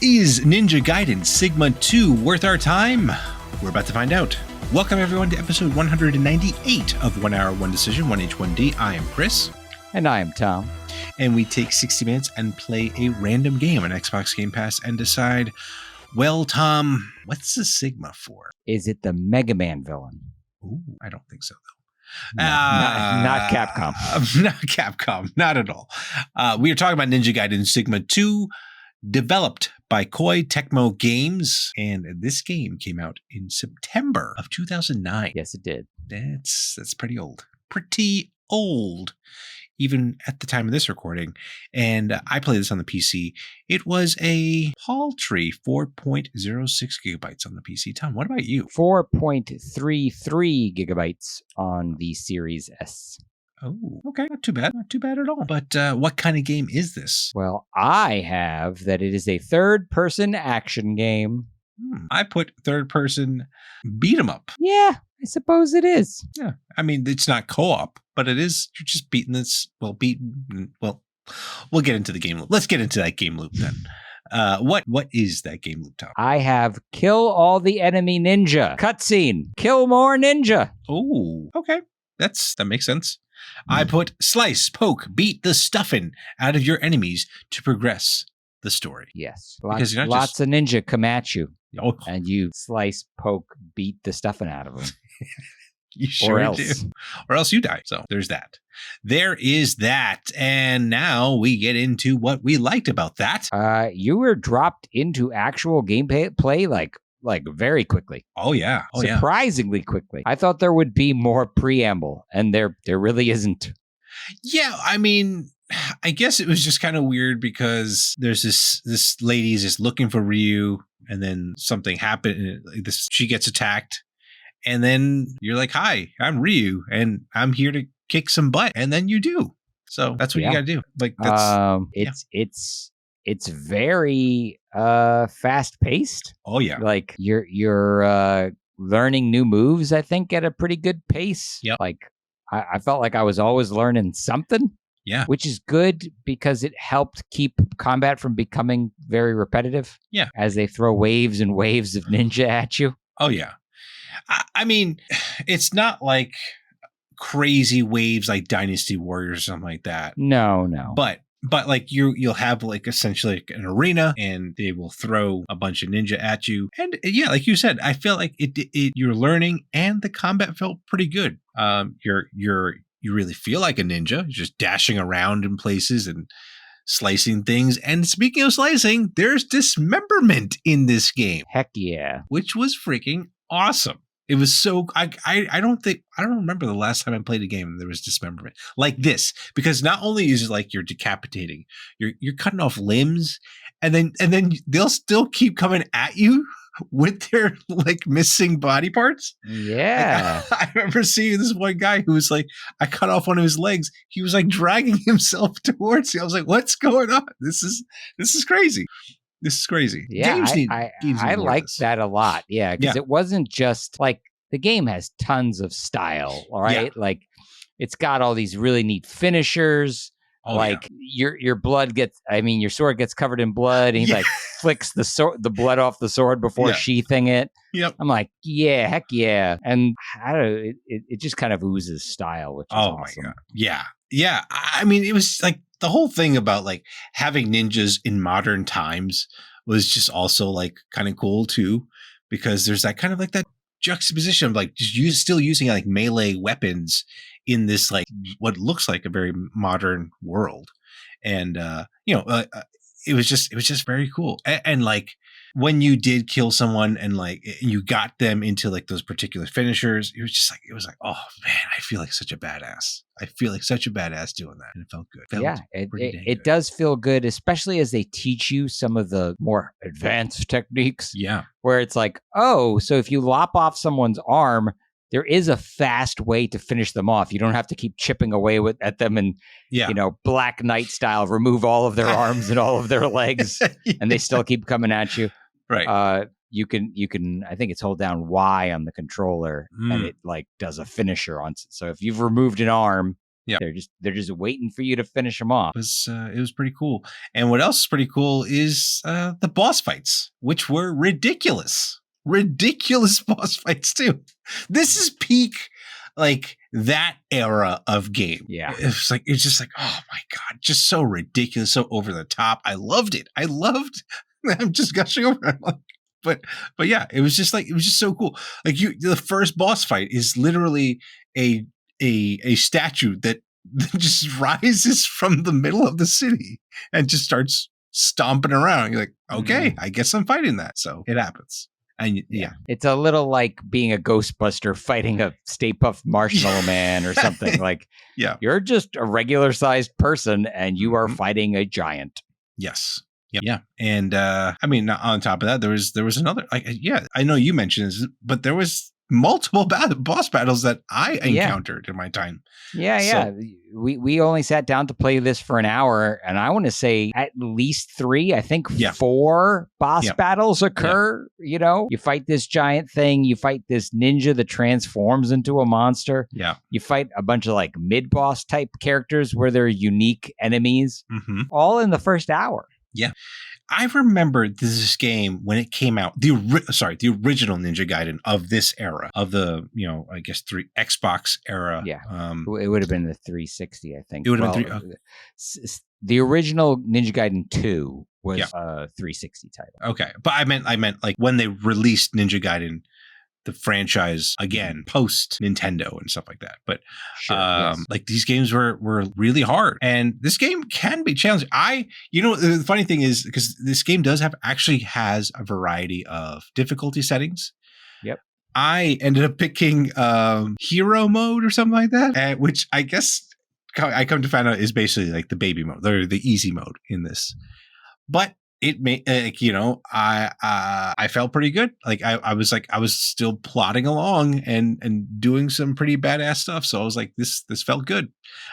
Is Ninja Gaiden Sigma 2 worth our time? We're about to find out. Welcome everyone to episode 198 of 1 Hour, 1 Decision, 1H1D. I am Chris. And I am Tom. And we take 60 minutes and play a random game on Xbox Game Pass and decide, well, Tom, what's the Sigma for? Is it the Mega Man villain? Ooh, I don't think so, though. Not Capcom. Not Capcom, not at all. We are talking about Ninja Gaiden Sigma 2, developed by Koei Tecmo Games, and this game came out in September of 2009. Yes, it did. That's pretty old. Pretty old, even at the time of this recording. And I played this on the PC. It was a paltry 4.06 gigabytes on the PC. Tom, what about you? 4.33 gigabytes on the Series S. Oh, okay. Not too bad. Not too bad at all. But what kind of game is this? Well, I have that it is a third-person action game. I put third-person beat 'em up. Yeah, I suppose it is. Yeah. I mean, it's not co-op, but it is. You're just beating this. Well, we'll get into the game loop. Let's get into that game loop then. What is that game loop, Tom? I have kill all the enemy ninja. Cutscene. Kill more ninja. Oh, okay. That makes sense. I put slice, poke, beat the stuffing out of your enemies to progress the story. Yes. Because Lots of ninja come at you. Oh. And you slice, poke, beat the stuffing out of them. You sure do. Or else you die. So there's that. There is that. And now we get into what we liked about that. You were dropped into actual gameplay like very quickly. Oh yeah. Surprisingly quickly. I thought there would be more preamble, and there really isn't. Yeah, I mean, I guess it was just kind of weird because there's this lady is just looking for Ryu, and then something happened. She gets attacked, and then you're like, "Hi, I'm Ryu, and I'm here to kick some butt," and then you do. So that's what you got to do. Like that's It's very fast paced. Oh yeah. Like you're learning new moves, I think, at a pretty good pace. Yep. Like I felt like I was always learning something. Yeah. Which is good because it helped keep combat from becoming very repetitive. Yeah. As they throw waves and waves of ninja at you. Oh yeah. I mean, it's not like crazy waves like Dynasty Warriors or something like that. No. But like you'll have like essentially like an arena, and they will throw a bunch of ninja at you. And yeah, like you said, I feel like you're learning, and the combat felt pretty good. You really feel like a ninja. You're just dashing around in places and slicing things. And speaking of slicing, there's dismemberment in this game. Heck yeah. Which was freaking awesome. It was so I don't remember the last time I played a game and there was dismemberment like this, because not only is it like you're decapitating, you're cutting off limbs, and then they'll still keep coming at you with their like missing body parts. Yeah. Like, I remember seeing this one guy who was like, I cut off one of his legs. He was like dragging himself towards me. I was like, what's going on? This is crazy. This is crazy. Yeah, I liked that a lot. Yeah, because it wasn't just like the game has tons of style, all right? Yeah. Like it's got all these really neat finishers. Oh, like your blood your sword gets covered in blood, and he like flicks the blood off the sword before sheathing it. Yep. I'm like, yeah, heck yeah. And I don't know, it just kind of oozes style, which is awesome. My God. Yeah. Yeah. I mean, it was like the whole thing about like having ninjas in modern times was just also like kind of cool too, because there's that kind of like that juxtaposition of like just still using like melee weapons in this like what looks like a very modern world. And it was just very cool. And like when you did kill someone and like you got them into like those particular finishers, it was like, oh man, I feel like such a badass. I feel like such a badass doing that. And it felt good. It does feel good, especially as they teach you some of the more advanced techniques. Yeah. Where it's like, oh, so if you lop off someone's arm, there is a fast way to finish them off. You don't have to keep chipping away at them and, Black Knight style, remove all of their arms and all of their legs, and they still keep coming at you. Right. You can, I think it's hold down Y on the controller, and it like does a finisher on. So if you've removed an arm, Yeah. They're just waiting for you to finish them off. It was pretty cool. And what else is pretty cool is the boss fights, which were ridiculous. Ridiculous boss fights too. This is peak like that era of game. Yeah. It's just like, oh my God, just so ridiculous, so over the top. I loved it. I'm just gushing over it. But yeah, it was just so cool. Like the first boss fight is literally a statue that just rises from the middle of the city and just starts stomping around. You're like, okay, I guess I'm fighting that. So it happens. And yeah, it's a little like being a Ghostbuster fighting a Stay Puft Marshmallow Man or something. Like, you're just a regular sized person and you are fighting a giant. Yes. Yeah. And I mean, on top of that, there was another, I know you mentioned this, but there was multiple boss battles that I encountered in my time. Yeah. We only sat down to play this for an hour, and I want to say at least 3, I think 4 boss battles occur. You know, you fight this giant thing, you fight this ninja that transforms into a monster. Yeah. You fight a bunch of like mid-boss type characters where they're unique enemies, all in the first hour. Yeah. I remember this game when it came out, the original Ninja Gaiden of this era, of the, I guess Xbox era. Yeah. It would have been the 360, I think. It would have been the original Ninja Gaiden 2 was a 360 title. Okay. But I meant like when they released Ninja Gaiden, the franchise again, post Nintendo and stuff like that. But like these games were really hard, and this game can be challenging. The funny thing is, because this game actually has a variety of difficulty settings. Yep. I ended up picking hero mode or something like that, which I guess I come to find out is basically like the baby mode or the easy mode in this. But it made I felt pretty good. Like I was still plodding along and doing some pretty badass stuff. So I was like, this felt good.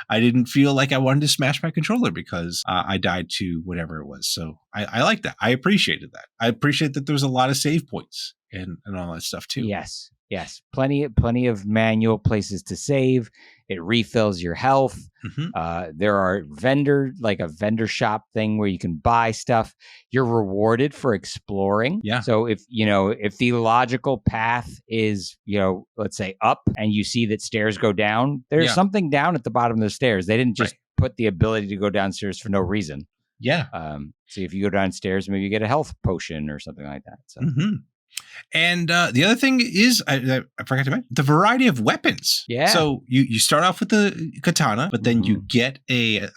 I didn't feel like I wanted to smash my controller because I died to whatever it was. So I like that. I appreciated that. I appreciate that there was a lot of save points and all that stuff too. Yes. Plenty of manual places to save. It refills your health. There are a vendor shop thing where you can buy stuff. You're rewarded for exploring. Yeah. So if the logical path is, let's say up, and you see that stairs go down, there's something down at the bottom of the stairs. They didn't just put the ability to go downstairs for no reason. Yeah. So if you go downstairs, maybe you get a health potion or something like that. So. And the other thing is, I forgot to mention, the variety of weapons. Yeah. So you start off with the katana, but then you get a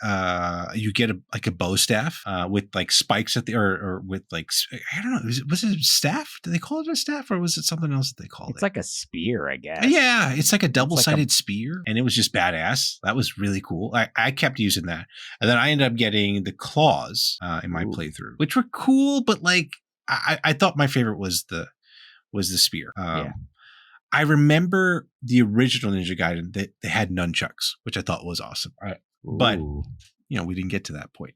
bow staff with like spikes at the or with like, I don't know, was it a staff? Did they call it a staff, or was it something else that they called it? It's like a spear, I guess. Yeah, it's like a double-sided spear, and it was just badass. That was really cool. I kept using that, and then I ended up getting the claws in my playthrough, which were cool, but like I thought my favorite was the spear. I remember the original Ninja Gaiden that they had nunchucks, which I thought was awesome. But we didn't get to that point.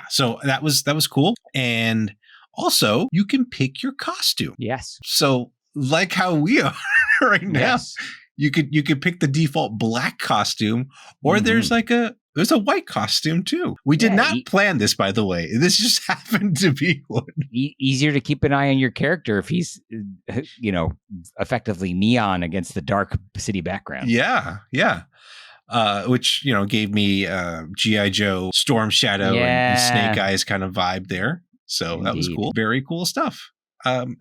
So that was cool. And also you can pick your costume. Yes. So like how we are right now, yes. you could pick the default black costume, or there's a white costume too. We did not plan this, by the way. This just happened to be one. Easier to keep an eye on your character if he's, effectively neon against the dark city background. Yeah. Which, gave me G.I. Joe, Storm Shadow, and Snake Eyes kind of vibe there. So That was cool. Very cool stuff.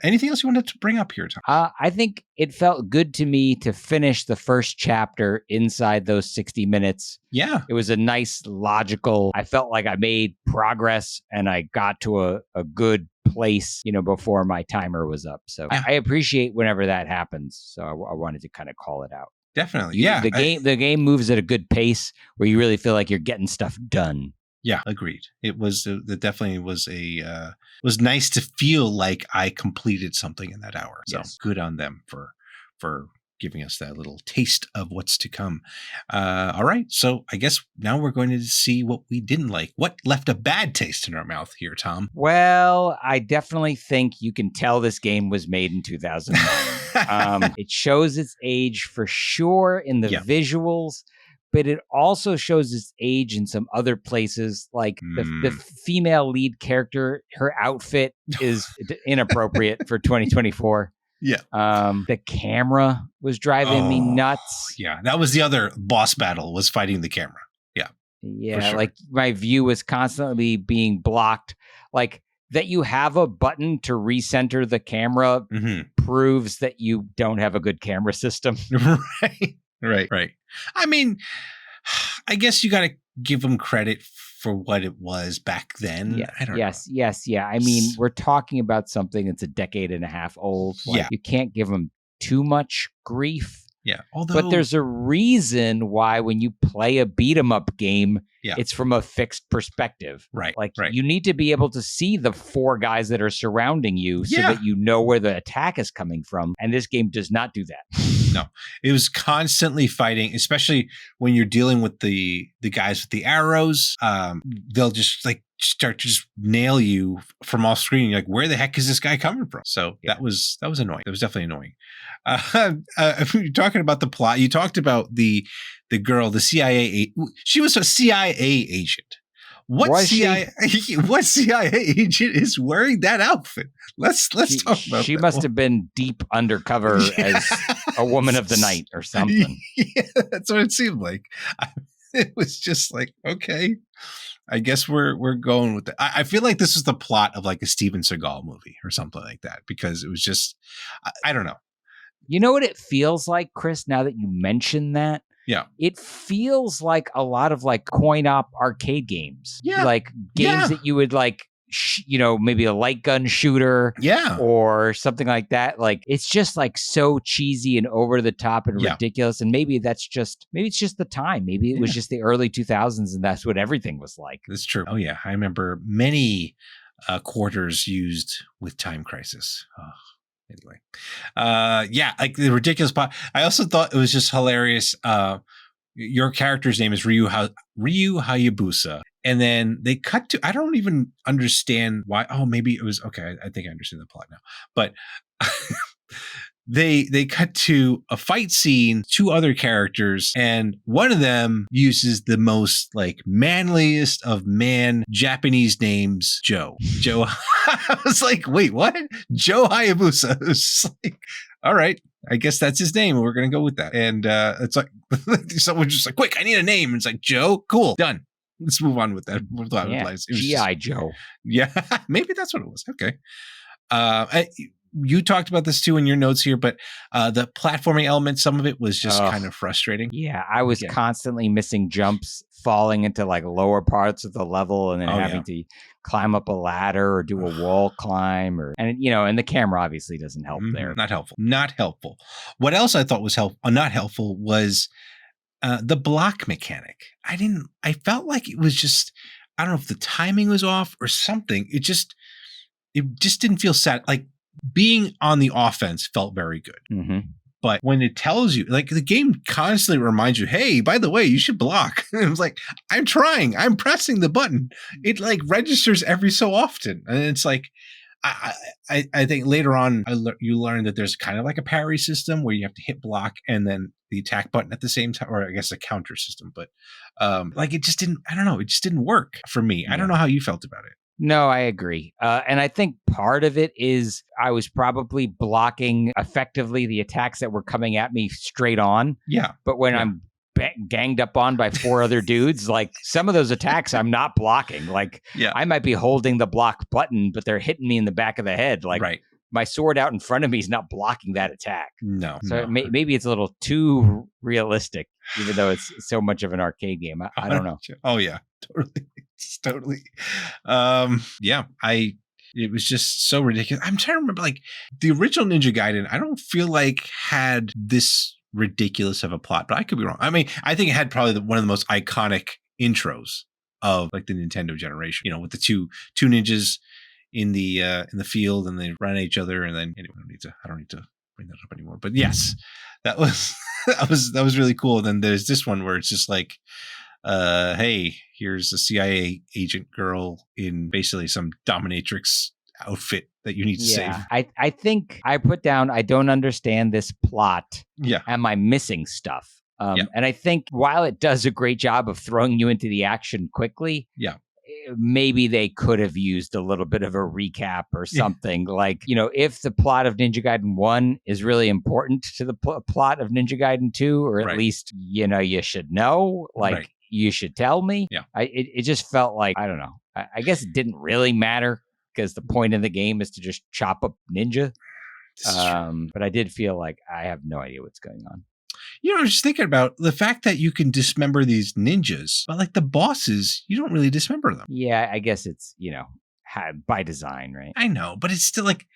Anything else you wanted to bring up here, Tom? I think it felt good to me to finish the first chapter inside those 60 minutes. Yeah. It was a nice, logical, I felt like I made progress and I got to a good place, before my timer was up. So I appreciate whenever that happens. So I wanted to kind of call it out. Definitely. The game moves at a good pace where you really feel like you're getting stuff done. Yeah, agreed. It definitely was was nice to feel like I completed something in that hour. So good on them for giving us that little taste of what's to come. All right. So I guess now we're going to see what we didn't like. What left a bad taste in our mouth here, Tom? Well, I definitely think you can tell this game was made in 2009. It shows its age for sure in the visuals. but it also shows its age in some other places. Like the female lead character, her outfit is inappropriate for 2024. Yeah. The camera was driving me nuts. Yeah. That was the other boss battle, was fighting the camera. Yeah. Yeah. Sure. Like my view was constantly being blocked. Like that you have a button to recenter the camera proves that you don't have a good camera system. Right. I mean, I guess you got to give them credit for what it was back then. Yeah. I don't know. Yes. I mean, we're talking about something that's a decade and a half old. Like, you can't give them too much grief. Yeah. But there's a reason why when you play a beat 'em up game, it's from a fixed perspective. Right. Like you need to be able to see the 4 guys that are surrounding you so that you know where the attack is coming from. And this game does not do that. No, it was constantly fighting, especially when you're dealing with the guys with the arrows. They'll just like start to just nail you from off screen. You're like, where the heck is this guy coming from? So that was annoying. That was definitely annoying. You're talking about the plot. You talked about the girl, the CIA. She was a CIA agent. What CIA agent is wearing that outfit? Let's talk about. She must have been deep undercover as a woman of the night or something. Yeah, that's what it seemed like. It was just like, okay, I guess we're going with that. I feel like this is the plot of like a Steven Seagal movie or something like that, because it was just, I don't know. You know what it feels like, Chris, now that you mention that? Yeah. It feels like a lot of like coin-op arcade games. Yeah. Like games that you would like, maybe a light gun shooter. Yeah. Or something like that. Like it's just like so cheesy and over the top and ridiculous. And maybe it's just the time. Maybe it was just the early 2000s and that's what everything was like. That's true. Oh yeah. I remember many quarters used with Time Crisis. Oh. Anyway, like the ridiculous part. I also thought it was just hilarious. Your character's name is Ryu Hayabusa, and then they cut to. I don't even understand why. Oh, maybe it was okay. I think I understand the plot now. But they cut to a fight scene, 2 other characters, and one of them uses the most like manliest of man Japanese names, Joe. I was like, wait, what? Joe Hayabusa. It was like, all right, I guess that's his name. We're gonna go with that. And it's like someone's just like, quick, I need a name. And it's like, Joe, cool, done. Let's move on with that. G.I. Joe. Yeah, maybe that's what it was. Okay. You talked about this too in your notes here, but the platforming element, some of it was just kind of frustrating. Yeah, I was constantly missing jumps, falling into like lower parts of the level, and then having to climb up a ladder or do a wall climb, and the camera obviously doesn't help there. Not helpful. What else I thought was not helpful was the block mechanic. I felt like it was just, I don't know if the timing was off or something. It just didn't feel sad. Like, being on the offense felt very good. Mm-hmm. But when it tells you, like the game constantly reminds you, hey, by the way, you should block. And it was like, I'm trying, I'm pressing the button. It like registers every so often. And it's like, I think later on, you learn that there's kind of like a parry system where you have to hit block and then the attack button at the same time, or I guess a counter system. But like it just didn't, I don't know, it just didn't work for me. I don't know how you felt about it. No, I agree. And I think part of it is I was probably blocking effectively the attacks that were coming at me straight on. Yeah. But when I'm ganged up on by 4 other dudes, like some of those attacks I'm not blocking. Like I might be holding the block button, but they're hitting me in the back of the head. Like my sword out in front of me is not blocking that attack. No. So maybe it's a little too realistic, even though it's so much of an arcade game. I don't know. Oh, yeah. Totally. It was just so ridiculous. I'm trying to remember, like the original Ninja Gaiden, I don't feel like had this ridiculous of a plot, but I could be wrong. I mean, I think it had probably one of the most iconic intros of like the Nintendo generation, with the two ninjas in the field and they run at each other. And then anyway, I don't need to bring that up anymore, but yes, that was, that was really cool. And then there's this one where it's just like, hey, here's a CIA agent girl in basically some dominatrix outfit that you need to save. I think I put down, I don't understand this plot. Yeah. Am I missing stuff? And I think while it does a great job of throwing you into the action quickly, maybe they could have used a little bit of a recap or something. Like, if the plot of Ninja Gaiden 1 is really important to the plot of Ninja Gaiden 2, or at least, you should know, like, you should tell me. Yeah. It just felt like, I don't know. I guess it didn't really matter because the point of the game is to just chop up ninja. But I did feel like I have no idea what's going on. I was just thinking about the fact that you can dismember these ninjas, but like the bosses, you don't really dismember them. Yeah, I guess it's, by design, right? I know, but it's still like,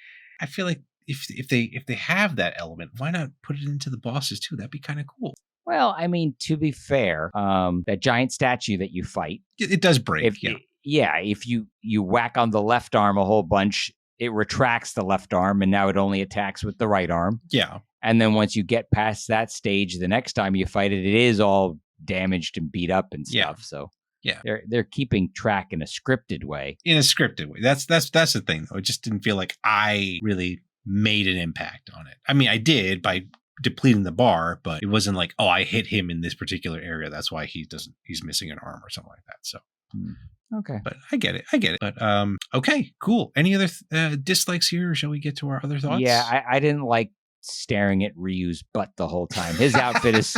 I feel like if they have that element, why not put it into the bosses too? That'd be kind of cool. Well, I mean, to be fair, that giant statue that you fight, it does break. If you whack on the left arm a whole bunch, it retracts the left arm, and now it only attacks with the right arm. Yeah. And then once you get past that stage, the next time you fight it, it is all damaged and beat up and stuff. So they're keeping track in a scripted way. That's the thing, though. It just didn't feel like I really made an impact on it. I mean, I did by depleting the bar, but it wasn't like, I hit him in this particular area, that's why he's missing an arm or something like that. So okay, but I get it. But okay, cool. Any other dislikes here, or shall we get to our other thoughts? Yeah, I didn't like staring at Ryu's butt the whole time. His outfit's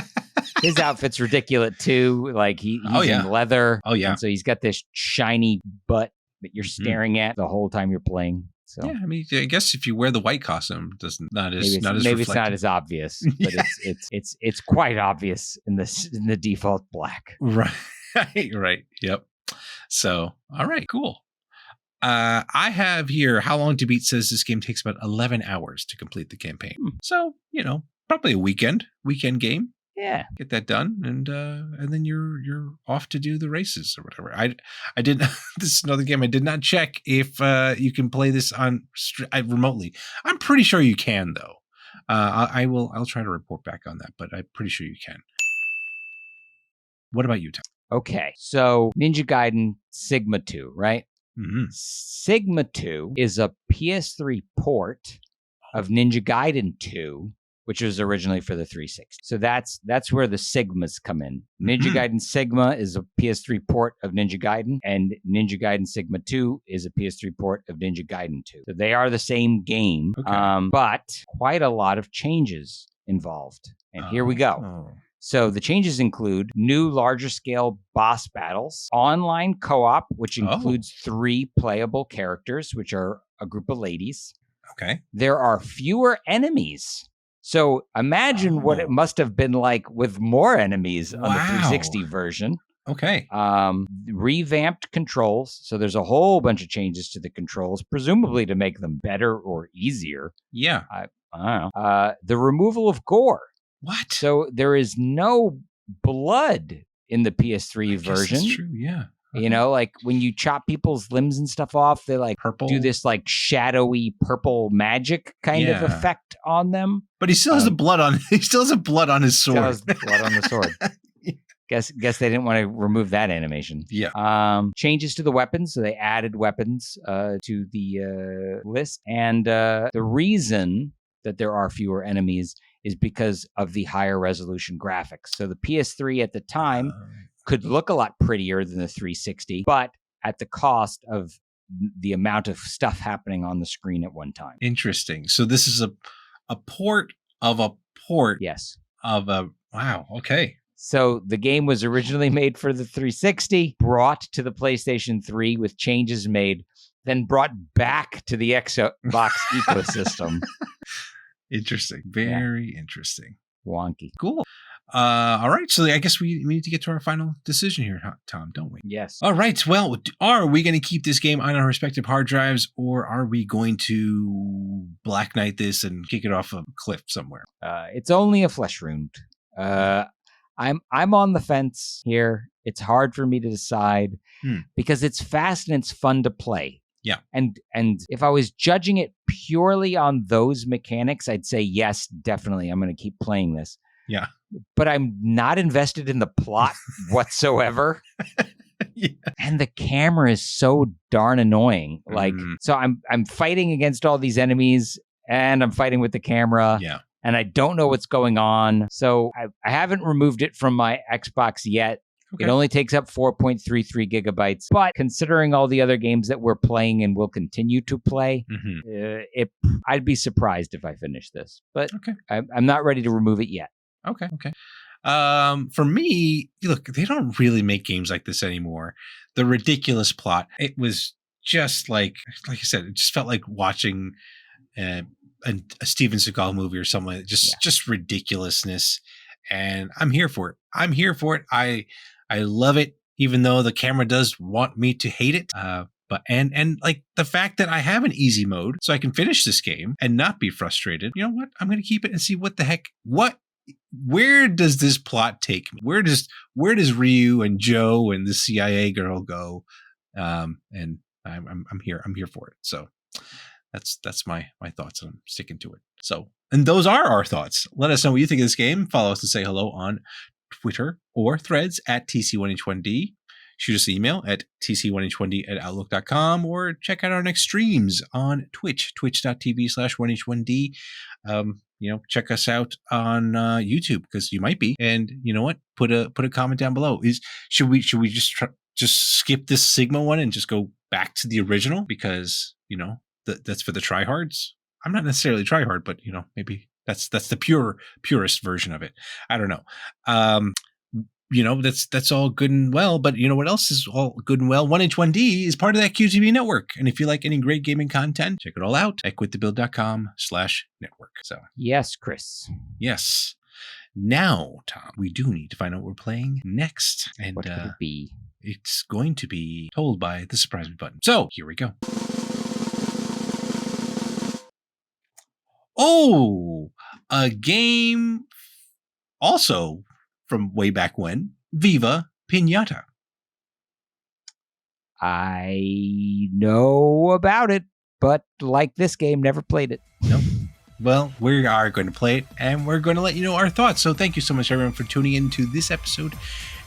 ridiculous too. Like he's in leather. Oh yeah. And so he's got this shiny butt that you're staring at the whole time you're playing. So yeah, I mean, I guess if you wear the white costume, maybe it's not as obvious, but it's quite obvious in the default black. Right. Right. Yep. So, all right, cool. I have here, How Long to Beat says this game takes about 11 hours to complete the campaign. So, probably a weekend game. Yeah. Get that done, and then you're off to do the races or whatever. I did this is another game I did not check if you can play this on remotely. I'm pretty sure you can, though. I'll try to report back on that, but I'm pretty sure you can. What about you, Tom? Okay, so Ninja Gaiden Sigma 2, right? Mm-hmm. Sigma 2 is a PS3 port of Ninja Gaiden 2, which was originally for the 360. So that's where the Sigmas come in. Ninja Gaiden Sigma is a PS3 port of Ninja Gaiden, and Ninja Gaiden Sigma 2 is a PS3 port of Ninja Gaiden 2. So they are the same game, but quite a lot of changes involved. And here we go. So the changes include new, larger-scale boss battles, online co-op, which includes 3 playable characters, which are a group of ladies. Okay. There are fewer enemies. So imagine what it must have been like with more enemies on the 360 version. Okay. Revamped controls. So there's a whole bunch of changes to the controls, presumably to make them better or easier. Yeah. I don't know. The removal of gore. What? So there is no blood in the PS3 version. That's true, yeah. Like when you chop people's limbs and stuff off, they like do this like shadowy purple magic kind of effect on them. But he still has blood on. He still has blood on his sword. Still has blood on the sword. Guess they didn't want to remove that animation. Yeah. Changes to the weapons, so they added weapons to the list, and the reason that there are fewer enemies is because of the higher resolution graphics. So the PS3 at the time could look a lot prettier than the 360, but at the cost of the amount of stuff happening on the screen at one time. Interesting. So this is a port of a port. Yes. Of a, wow, okay. So the game was originally made for the 360, brought to the PlayStation 3 with changes made, then brought back to the Xbox ecosystem. Interesting. Very interesting. Wonky. Cool. All right. So I guess we need to get to our final decision here, Tom, don't we? Yes. All right. Well, are we going to keep this game on our respective hard drives, or are we going to Black Knight this and kick it off a cliff somewhere? It's only a flesh wound. I'm on the fence here. It's hard for me to decide because it's fast and it's fun to play. Yeah. And if I was judging it purely on those mechanics, I'd say, yes, definitely. I'm going to keep playing this. Yeah. But I'm not invested in the plot whatsoever. Yeah. And the camera is so darn annoying. Like, so I'm fighting against all these enemies and I'm fighting with the camera. Yeah. and I don't know what's going on. So I haven't removed it from my Xbox yet. Okay. It only takes up 4.33 gigabytes. But considering all the other games that we're playing and will continue to play, I'd be surprised if I finish this. But I'm not ready to remove it yet. Okay. For me, look, they don't really make games like this anymore. The ridiculous plot, it was just like I said, it just felt like watching a Steven Seagal movie or something. Just ridiculousness. And I'm here for it. I love it, even though the camera does want me to hate it. But like the fact that I have an easy mode so I can finish this game and not be frustrated. You know what? I'm going to keep it and see what the heck, where does this plot take me? Where does Ryu and Joe and the CIA girl go? And I'm here for it. So that's my thoughts. I'm sticking to it. So, and those are our thoughts. Let us know what you think of this game. Follow us and say hello on Twitter or Threads at TC1H1D. Shoot us an email at tc1h1d@outlook.com, or check out our next streams on Twitch, twitch.tv/1h1d. Check us out on YouTube, because you might be. And you know what? Put a comment down below. Should we just skip this Sigma one and just go back to the original, because that's for the tryhards. I'm not necessarily tryhard, but maybe that's the purest version of it. I don't know. That's all good and well, but you know what else is all good and well? 1H1D is part of that QTV network. And if you like any great gaming content, check it all out at quitthebuild.com/network. So yes, Chris. Yes. Now, Tom, we do need to find out what we're playing next. And what could it be? It's going to be told by the surprise me button. So here we go. Oh, a game also from way back when, Viva Pinata. I know about it, but like this game, never played it. No. Well, we are going to play it, and we're going to let you know our thoughts. So thank you so much, everyone, for tuning in to this episode,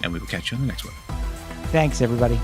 and we will catch you on the next one. Thanks, everybody.